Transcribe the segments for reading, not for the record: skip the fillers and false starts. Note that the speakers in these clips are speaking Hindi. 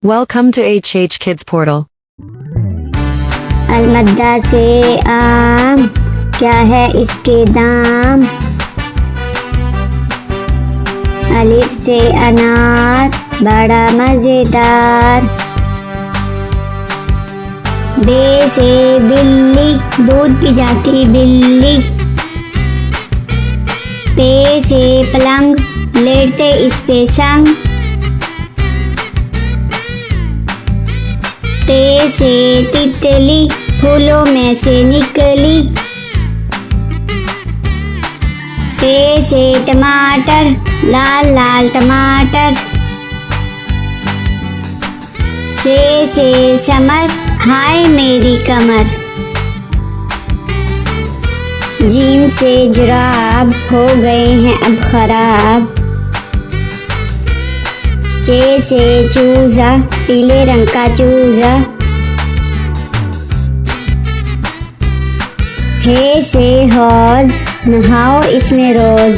Welcome to HH Kids Portal. अलमद्दा से आम, क्या है इसके दाम। अलिफ से अनार, बड़ा मजेदार। बे से बिल्ली, दूध पी जाती बिल्ली। पे से पलंग, लेटते इस पे संग। ते से तितली, फूलों में से निकली। टे से टमाटर, लाल लाल टमाटर। से समर, हाय मेरी कमर। जीम से जुराब, हो गए हैं अब खराब। चे से चूजा, पीले रंग का चूजा। हे से हौज, नहाओ इसमें रोज।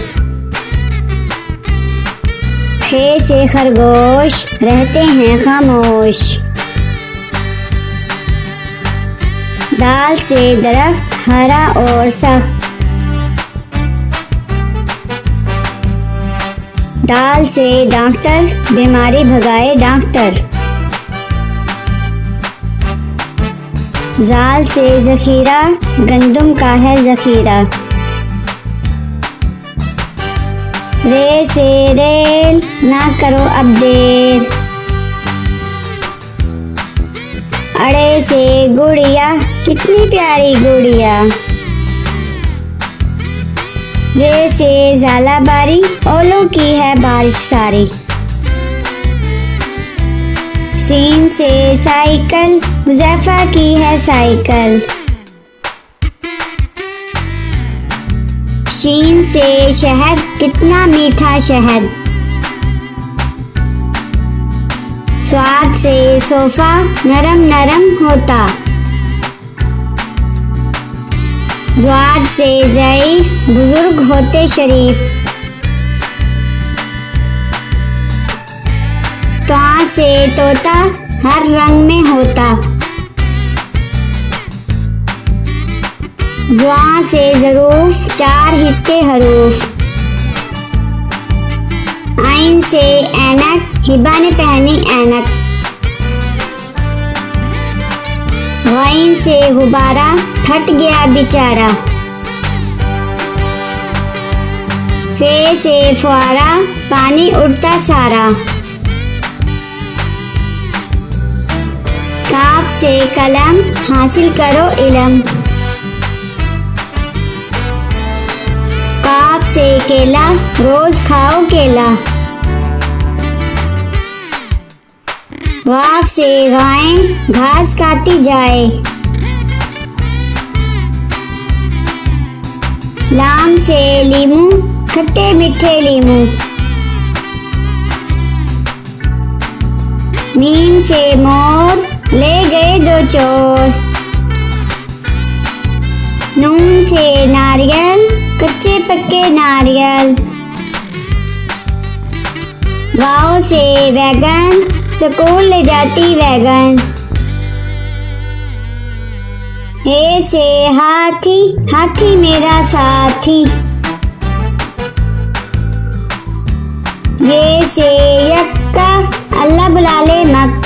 खे से खरगोश, रहते हैं खामोश। दाल से दरख्त, हरा और सख्त। दाल से डॉक्टर, बीमारी भगाए डॉक्टर। जाल से जखीरा, गंदुम का है जखीरा। रे से रेल, ना करो अब देर। अड़े से गुड़िया, कितनी प्यारी गुड़िया। रे से झालाबारी, ओलों की है बारिश सारी। सीन से साइकिल, हुज़ैफा की है साइकिल। शीन से शहद, कितना मीठा शहद। स्वाद से सोफा, नरम नरम होता। द्वाद से ज़ईफ, बुजुर्ग होते शरीफ। त्वा से तोता, हर रंग में होता। ज्वा से ज़रूफ, चार हिस्से हरूफ। आइन से ऐनक, हिबा ने पहनी ऐनक। गईन से गुब्बारा, फट गया बेचारा। फे से फुआरा, पानी उड़ता सारा। काफ से कलम, हासिल करो इलम। काफ से केला, रोज खाओ केला। वाफ से गाय, घास खाती जाए। लाम से लीमू, खट्टे मीठे लीमू। मीम से मोर, ले गए दो चोर। नून से नारियल, कच्चे पक्के नारियल। वाव से वैगन, स्कूल ले जाती वैगन। हे से हाथी, हाथी मेरा साथी। ये से यक्का, अल्लाह बुला ले मक्का।